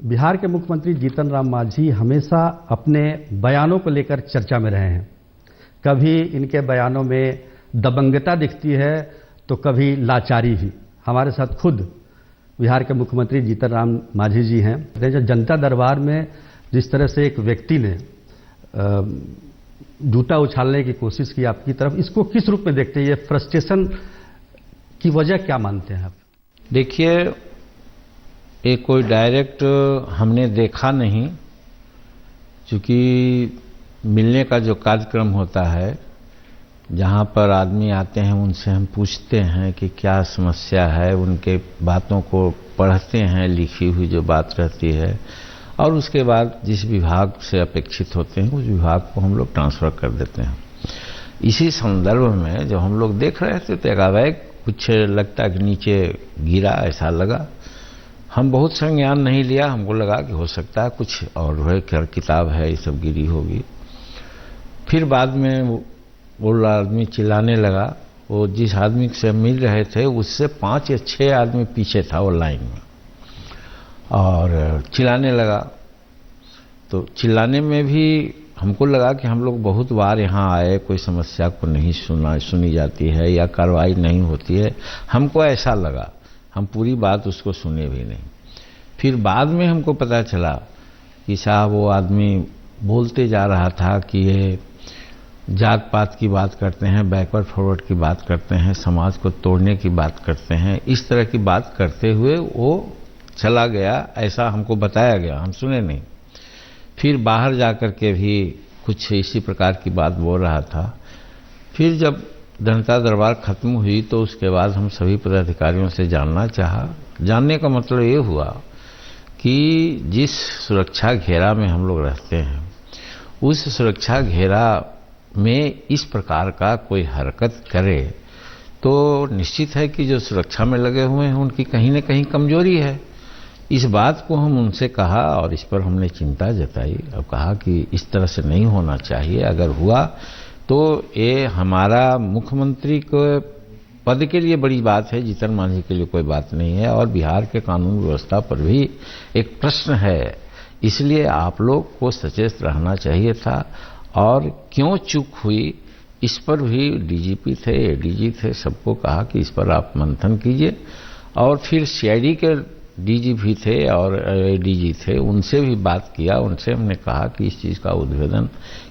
बिहार के मुख्यमंत्री जीतन राम मांझी हमेशा अपने बयानों को लेकर चर्चा में रहे हैं। कभी इनके बयानों में दबंगता दिखती है तो कभी लाचारी भी। हमारे साथ खुद बिहार के मुख्यमंत्री जीतन राम मांझी जी हैं। जो जनता दरबार में जिस तरह से एक व्यक्ति ने जूता उछालने की कोशिश की आपकी तरफ, इसको किस रूप में देखते हैं? ये फ्रस्ट्रेशन की वजह क्या मानते हैं आप? देखिए, ये कोई डायरेक्ट हमने देखा नहीं, क्योंकि मिलने का जो कार्यक्रम होता है, जहाँ पर आदमी आते हैं उनसे हम पूछते हैं कि क्या समस्या है, उनके बातों को पढ़ते हैं, लिखी हुई जो बात रहती है, और उसके बाद जिस विभाग से अपेक्षित होते हैं उस विभाग को हम लोग ट्रांसफर कर देते हैं। इसी संदर्भ में जब हम लोग देख रहे थे तो एकाएक कुछ लगता कि नीचे गिरा, ऐसा लगा। हम बहुत संज्ञान नहीं लिया, हमको लगा कि हो सकता है कुछ और है, क्या किताब है ये सब गिरी होगी। फिर बाद में वो आदमी चिल्लाने लगा। वो जिस आदमी से मिल रहे थे उससे 5 या 6 आदमी पीछे था वो लाइन में, और चिल्लाने लगा। तो चिल्लाने में भी हमको लगा कि हम लोग बहुत बार यहाँ आए, कोई समस्या को नहीं सुनी जाती है या कार्रवाई नहीं होती है, हमको ऐसा लगा। हम पूरी बात उसको सुने भी नहीं। फिर बाद में हमको पता चला कि साहब वो आदमी बोलते जा रहा था कि ये जात पात की बात करते हैं, बैकवर्ड फॉरवर्ड की बात करते हैं, समाज को तोड़ने की बात करते हैं। इस तरह की बात करते हुए वो चला गया, ऐसा हमको बताया गया, हम सुने नहीं। फिर बाहर जाकर के भी कुछ इसी प्रकार की बात बोल रहा था। फिर जब जनता दरबार खत्म हुई तो उसके बाद हम सभी पदाधिकारियों से जानना चाहा। जानने का मतलब ये हुआ कि जिस सुरक्षा घेरा में हम लोग रहते हैं, उस सुरक्षा घेरा में इस प्रकार का कोई हरकत करे तो निश्चित है कि जो सुरक्षा में लगे हुए हैं उनकी कहीं न कहीं कमजोरी है। इस बात को हम उनसे कहा और इस पर हमने चिंता जताई और कहा कि इस तरह से नहीं होना चाहिए। अगर हुआ तो ये हमारा मुख्यमंत्री को पद के लिए बड़ी बात है, जीतन मांझी के लिए कोई बात नहीं है, और बिहार के कानून व्यवस्था पर भी एक प्रश्न है। इसलिए आप लोग को सचेत रहना चाहिए था। और क्यों चूक हुई इस पर भी डीजीपी थे, एडीजी थे, सबको कहा कि इस पर आप मंथन कीजिए। और फिर सीआईडी के डीजीपी थे और एडीजी थे, उनसे भी बात किया। उनसे हमने कहा कि इस चीज़ का उद्भेदन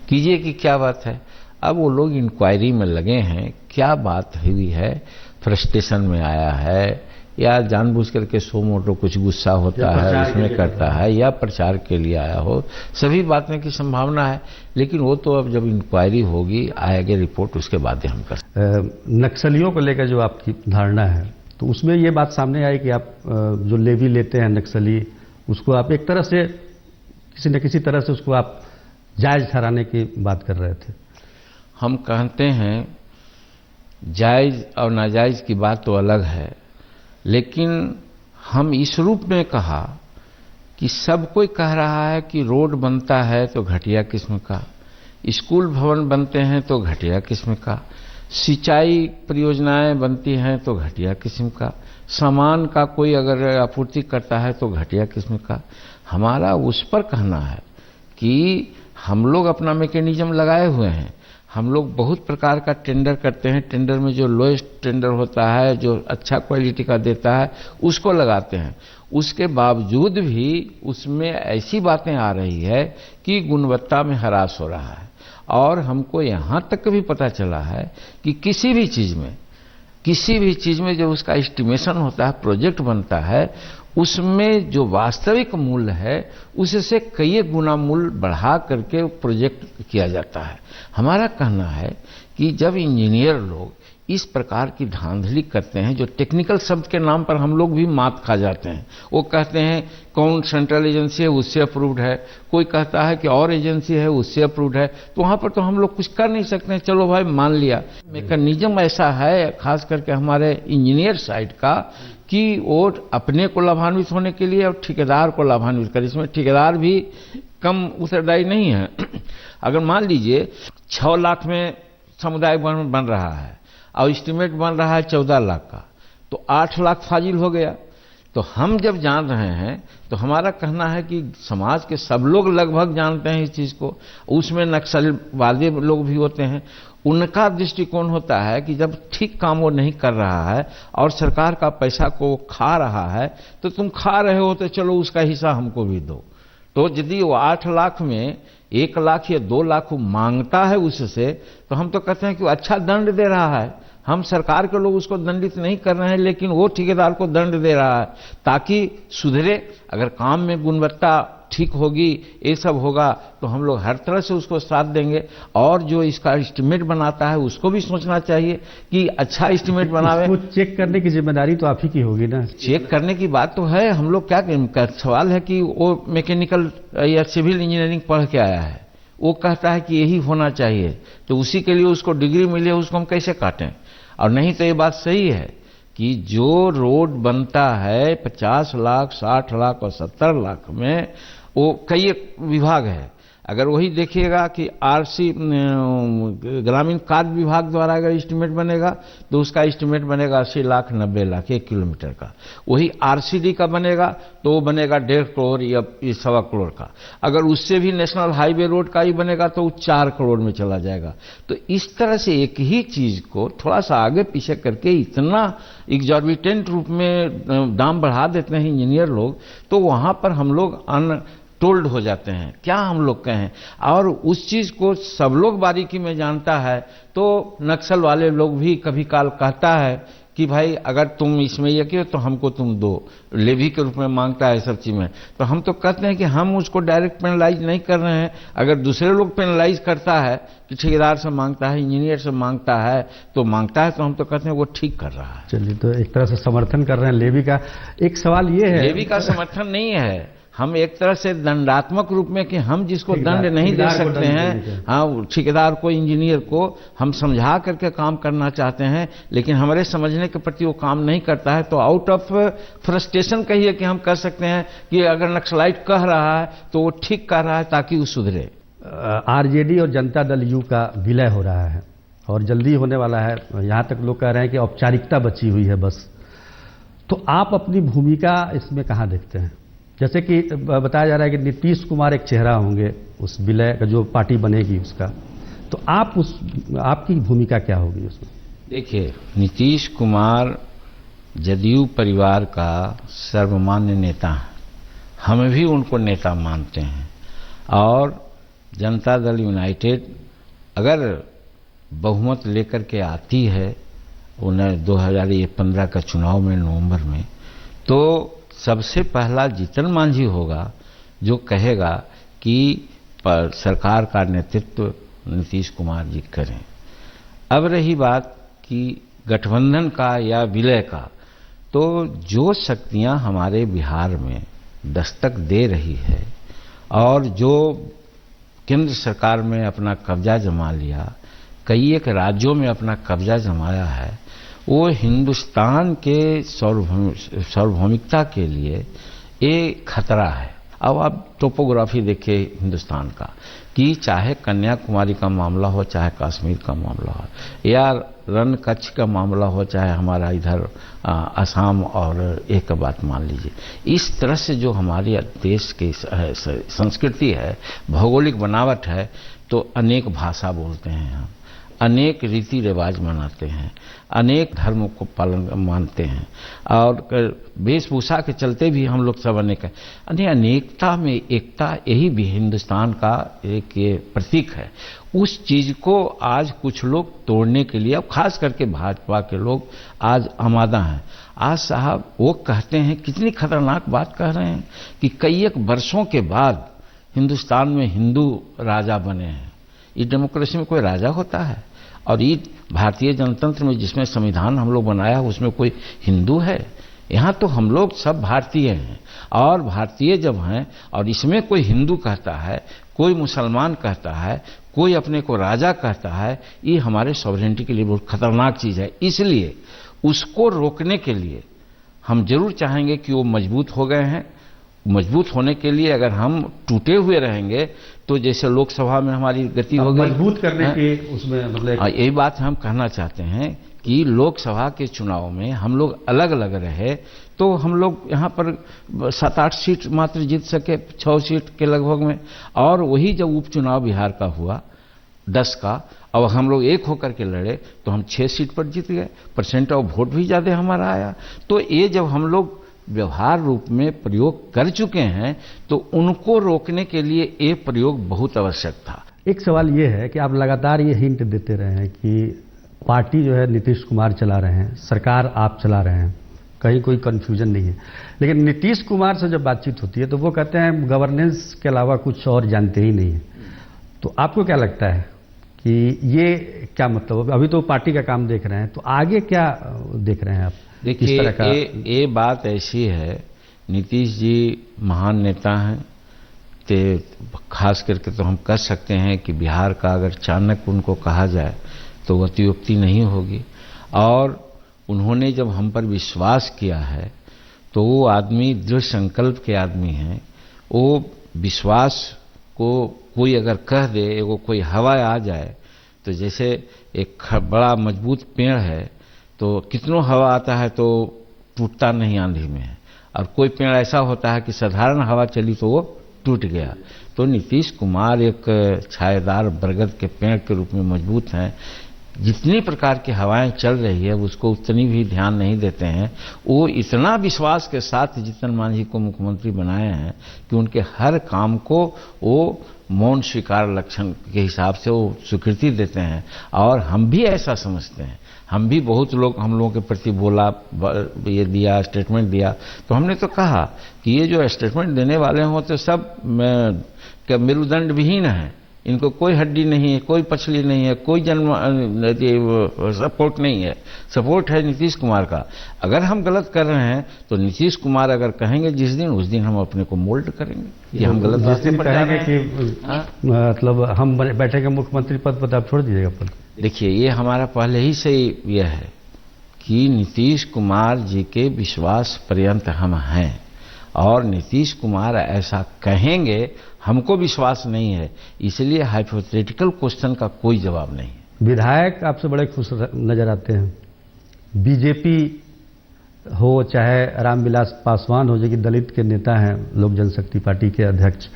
कीजिए कि क्या बात है। अब वो लोग इंक्वायरी में लगे हैं, क्या बात हुई है, फ्रस्ट्रेशन में आया है या जानबूझ करके सो मोटो कुछ गुस्सा होता है उसमें करता है, या प्रचार के लिए आया हो, सभी बातें की संभावना है। लेकिन वो तो अब जब इंक्वायरी होगी, आएगी रिपोर्ट, उसके बाद हम कर। नक्सलियों को लेकर जो आपकी धारणा है, तो उसमें ये बात सामने आई कि आप जो लेवी लेते हैं नक्सली, उसको आप एक तरह से किसी न किसी तरह से उसको आप जायज ठहराने की बात कर रहे थे। हम कहते हैं जायज और नाजायज की बात तो अलग है, लेकिन हम इस रूप में कहा कि सब कोई कह रहा है कि रोड बनता है तो घटिया किस्म का, स्कूल भवन बनते हैं तो घटिया किस्म का, सिंचाई परियोजनाएं बनती हैं तो घटिया किस्म का, सामान का कोई अगर आपूर्ति करता है तो घटिया किस्म का। हमारा उस पर कहना है कि हम लोग अपना मैकेनिज्म लगाए हुए हैं। हम लोग बहुत प्रकार का टेंडर करते हैं। टेंडर में जो लोएस्ट टेंडर होता है, जो अच्छा क्वालिटी का देता है, उसको लगाते हैं। उसके बावजूद भी उसमें ऐसी बातें आ रही है कि गुणवत्ता में ह्रास हो रहा है। और हमको यहाँ तक भी पता चला है कि किसी भी चीज़ में जो उसका एस्टिमेशन होता है, प्रोजेक्ट बनता है, उसमें जो वास्तविक मूल्य है उससे कई गुना मूल्य बढ़ा करके प्रोजेक्ट किया जाता है। हमारा कहना है कि जब इंजीनियर लोग इस प्रकार की धांधली करते हैं, जो टेक्निकल शब्द के नाम पर हम लोग भी मात खा जाते हैं। वो कहते हैं कौन सेंट्रल एजेंसी है उससे अप्रूव्ड है, कोई कहता है कि और एजेंसी है उससे अप्रूव्ड है, तो वहाँ पर तो हम लोग कुछ कर नहीं सकते हैं। चलो भाई मान लिया, मैकेनिज्म ऐसा है खास करके हमारे इंजीनियर साइड का कि वो अपने को लाभान्वित होने के लिए और ठेकेदार को लाभान्वित करे। इसमें ठेकेदार भी कम उत्तरदायी नहीं है। अगर मान लीजिए 6 लाख में समुदाय भवन बन रहा है और एस्टीमेट बन रहा है 14 लाख का, तो 8 लाख फाजिल हो गया। तो हम जब जान रहे हैं तो हमारा कहना है कि समाज के सब लोग लगभग जानते हैं इस चीज को। उसमें नक्सलवादी लोग भी होते हैं, उनका दृष्टिकोण होता है कि जब ठीक काम वो नहीं कर रहा है और सरकार का पैसा को खा रहा है, तो तुम खा रहे हो तो चलो उसका हिस्सा हमको भी दो। तो यदि वो 8 लाख में 1 लाख या 2 लाख मांगता है उससे, तो हम तो कहते हैं कि वो अच्छा दंड दे रहा है। हम सरकार के लोग उसको दंडित नहीं कर रहे हैं, लेकिन वो ठेकेदार को दंड दे रहा है ताकि सुधरे। अगर काम में गुणवत्ता ठीक होगी, ये सब होगा, तो हम लोग हर तरह से उसको साथ देंगे। और जो इसका एस्टिमेट बनाता है उसको भी सोचना चाहिए कि अच्छा एस्टिमेट बनावे। इसको चेक करने की जिम्मेदारी तो आप ही की होगी ना। चेक करने की बात तो है, हम लोग क्या सवाल है कि वो मैकेनिकल या सिविल इंजीनियरिंग पढ़ के आया है, वो कहता है कि यही होना चाहिए, तो उसी के लिए उसको डिग्री मिली है, उसको हम कैसे काटें? और नहीं तो ये बात सही है कि जो रोड बनता है 50 लाख, 60 लाख और 70 लाख में, वो कई विभाग है। अगर वही देखिएगा कि आरसी ग्रामीण कार्य विभाग द्वारा अगर एस्टिमेट बनेगा तो उसका एस्टिमेट बनेगा 80 लाख 90 लाख 1 किलोमीटर का। वही आरसीडी का बनेगा तो वो बनेगा 1.5 करोड़ या 1.25 करोड़ का। अगर उससे भी नेशनल हाईवे रोड का ही बनेगा तो वो 4 करोड़ में चला जाएगा। तो इस तरह से एक ही चीज को थोड़ा सा आगे पीछे करके इतना एग्जॉर्बिटेंट रूप में दाम बढ़ा देते हैं इंजीनियर लोग, तो वहां पर हम लोग टोल्ड हो जाते हैं, क्या हम लोग कहें। और उस चीज को सब लोग बारीकी में जानता है, तो नक्सल वाले लोग भी कभी काल कहता है कि भाई अगर तुम इसमें ये किए तो हमको तुम दो, लेवी के रूप में मांगता है सब चीज में। तो हम तो कहते हैं कि हम उसको डायरेक्ट पेनलाइज नहीं कर रहे हैं। अगर दूसरे लोग पेनलाइज करता है कि ठेकेदार से मांगता है, इंजीनियर से मांगता है, तो हम तो कहते हैं वो ठीक कर रहा है। चलिए, तो एक तरह से समर्थन कर रहे हैं लेवी का। एक सवाल ये है, लेवी का समर्थन नहीं है, हम एक तरह से दंडात्मक रूप में कि हम जिसको दंड नहीं दे सकते हैं, हाँ, ठेकेदार को, इंजीनियर को हम समझा करके काम करना चाहते हैं, लेकिन हमारे समझने के प्रति वो काम नहीं करता है। तो आउट ऑफ फ्रस्ट्रेशन कहिए कि हम कर सकते हैं कि अगर नक्सलाइट कह रहा है तो वो ठीक कर रहा है ताकि वो सुधरे। आरजेडी और जनता दल यू का विलय हो रहा है और जल्दी होने वाला है। यहां तक लोग कह रहे हैं कि औपचारिकता बची हुई है बस। तो आप अपनी भूमिका इसमें कहां देखते हैं? जैसे कि बताया जा रहा है कि नीतीश कुमार एक चेहरा होंगे उस विलय का, जो पार्टी बनेगी उसका, तो आपकी भूमिका क्या होगी उसमें? देखिए, नीतीश कुमार जदयू परिवार का सर्वमान्य नेता है, हम भी उनको नेता मानते हैं। और जनता दल यूनाइटेड अगर बहुमत लेकर के आती है उन्हें 2015 का चुनाव में नवंबर में, तो सबसे पहला जीतन मांझी होगा जो कहेगा कि सरकार का नेतृत्व नीतीश कुमार जी करें। अब रही बात कि गठबंधन का या विलय का, तो जो शक्तियां हमारे बिहार में दस्तक दे रही है और जो केंद्र सरकार में अपना कब्जा जमा लिया, कई एक राज्यों में अपना कब्जा जमाया है, वो हिंदुस्तान के सार्वभौमिकता के लिए एक खतरा है। अब आप टोपोग्राफी देखिए हिंदुस्तान का, कि चाहे कन्याकुमारी का मामला हो, चाहे कश्मीर का मामला हो, या रण कच्छ का मामला हो, चाहे हमारा इधर असम और एक बात मान लीजिए, इस तरह से जो हमारे देश की संस्कृति है, भौगोलिक बनावट है, तो अनेक भाषा बोलते हैं हम, अनेक रीति रिवाज मनाते हैं, अनेक धर्मों को पालन मानते हैं, और वेशभूषा के चलते भी हम लोग सब अनेकता में एकता, यही भी हिंदुस्तान का एक ये प्रतीक है। उस चीज को आज कुछ लोग तोड़ने के लिए, अब खास करके भाजपा के लोग आज आमादा हैं। आज साहब वो कहते हैं, कितनी खतरनाक बात कह रहे हैं कि कई एक वर्षों के बाद हिंदुस्तान में हिंदू राजा बने हैं। ये डेमोक्रेसी में कोई राजा होता है? और ये भारतीय जनतंत्र में जिसमें संविधान हम लोग बनाया उसमें कोई हिंदू है? यहाँ तो हम लोग सब भारतीय हैं, और भारतीय जब हैं और इसमें कोई हिंदू कहता है, कोई मुसलमान कहता है, कोई अपने को राजा कहता है, ये हमारे सॉवरेनिटी के लिए बहुत खतरनाक चीज है। इसलिए उसको रोकने के लिए हम जरूर चाहेंगे कि वो मजबूत हो गए हैं। मजबूत होने के लिए अगर हम टूटे हुए रहेंगे तो जैसे लोकसभा में हमारी गति हो गई, मजबूत करने के उसमें मतलब यही बात हम कहना चाहते हैं कि लोकसभा के चुनाव में हम लोग अलग अलग रहे तो हम लोग यहाँ पर 7-8 सीट मात्र जीत सके, 6 सीट के लगभग में। और वही जब उपचुनाव बिहार का हुआ 10 का, और हम लोग एक होकर के लड़े तो हम 6 सीट पर जीत गए, परसेंट ऑफ वोट भी ज़्यादा हमारा आया। तो ये जब हम लोग व्यवहार रूप में प्रयोग कर चुके हैं तो उनको रोकने के लिए ये प्रयोग बहुत आवश्यक था। एक सवाल ये है कि आप लगातार ये हिंट देते रहे हैं कि पार्टी जो है नीतीश कुमार चला रहे हैं, सरकार आप चला रहे हैं, कहीं कोई कंफ्यूजन नहीं है। लेकिन नीतीश कुमार से जब बातचीत होती है तो वो कहते हैं गवर्नेंस के अलावा कुछ और जानते ही नहीं है। तो आपको क्या लगता है कि ये क्या मतलब? अभी तो पार्टी का काम देख रहे हैं, तो आगे क्या देख रहे हैं आप? देखिए, ये बात ऐसी है, नीतीश जी महान नेता हैं, तो खास करके तो हम कह सकते हैं कि बिहार का अगर चाणक्य उनको कहा जाए तो अतियोक्ति नहीं होगी। और उन्होंने जब हम पर विश्वास किया है तो वो आदमी दृढ़ संकल्प के आदमी हैं। वो विश्वास को कोई अगर कह दे, एगो कोई हवा आ जाए, तो जैसे एक बड़ा मजबूत पेड़ है तो कितनों हवा आता है तो टूटता नहीं आंधी में, और कोई पेड़ ऐसा होता है कि साधारण हवा चली तो वो टूट गया। तो नीतीश कुमार एक छायादार बरगद के पेड़ के रूप में मजबूत हैं। जितनी प्रकार की हवाएं चल रही है उसको उतनी भी ध्यान नहीं देते हैं। वो इतना विश्वास के साथ जीतन मांझी को मुख्यमंत्री बनाए हैं कि उनके हर काम को वो मौन स्वीकार लक्षण के हिसाब से वो स्वीकृति देते हैं। और हम भी ऐसा समझते हैं, हम भी बहुत लोग हम लोगों के प्रति बोला, ये दिया, स्टेटमेंट दिया, तो हमने तो कहा कि ये जो स्टेटमेंट देने वाले हों तो सब मेरुदंड विहीन है, इनको कोई हड्डी नहीं है, कोई पछली नहीं है, कोई जन्म सपोर्ट नहीं है। सपोर्ट है नीतीश कुमार का। अगर हम गलत कर रहे हैं तो नीतीश कुमार अगर कहेंगे जिस दिन, उस दिन हम अपने को मोल्ड करेंगे कि हम गलत रास्ते पर जा रहे हैं कि मतलब हम बैठेंगे मुख्यमंत्री पद पर, आप छोड़ दीजिएगा पद। देखिए, ये हमारा पहले ही से यह है कि नीतीश कुमार जी के विश्वास पर्यंत हम हैं, और नीतीश कुमार ऐसा कहेंगे हमको विश्वास नहीं है, इसलिए हाइपोथेटिकल क्वेश्चन का कोई जवाब नहीं है। विधायक आपसे बड़े खुश नजर आते हैं, बीजेपी हो चाहे रामविलास पासवान हो, जो कि दलित के नेता हैं, लोक जनशक्ति पार्टी के अध्यक्ष,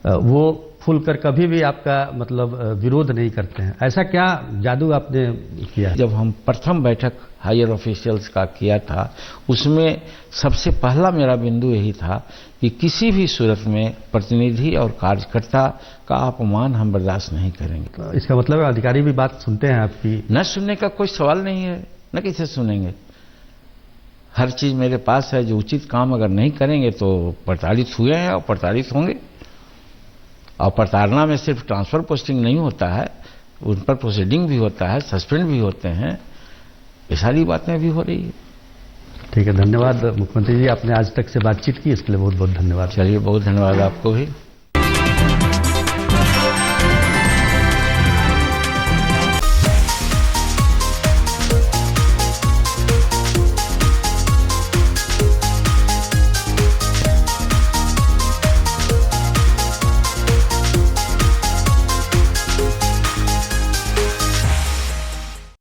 वो खुलकर कभी भी आपका मतलब विरोध नहीं करते हैं। ऐसा क्या जादू आपने किया? जब हम प्रथम बैठक हायर ऑफिशियल्स का किया था उसमें सबसे पहला मेरा बिंदु यही था कि किसी भी सूरत में प्रतिनिधि और कार्यकर्ता का अपमान हम बर्दाश्त नहीं करेंगे। तो इसका मतलब अधिकारी भी बात सुनते हैं आपकी? न सुनने का कोई सवाल नहीं है, न किसे सुनेंगे। हर चीज मेरे पास है, जो उचित काम अगर नहीं करेंगे तो प्रताड़ित हुए हैं और प्रताड़ित होंगे। और प्रताड़ना में सिर्फ ट्रांसफर पोस्टिंग नहीं होता है, उन पर प्रोसीडिंग भी होता है, सस्पेंड भी होते हैं, ये सारी बातें भी हो रही है। ठीक है, धन्यवाद मुख्यमंत्री जी, आपने आज तक से बातचीत की, इसके लिए बहुत बहुत धन्यवाद। चलिए, बहुत धन्यवाद आपको भी।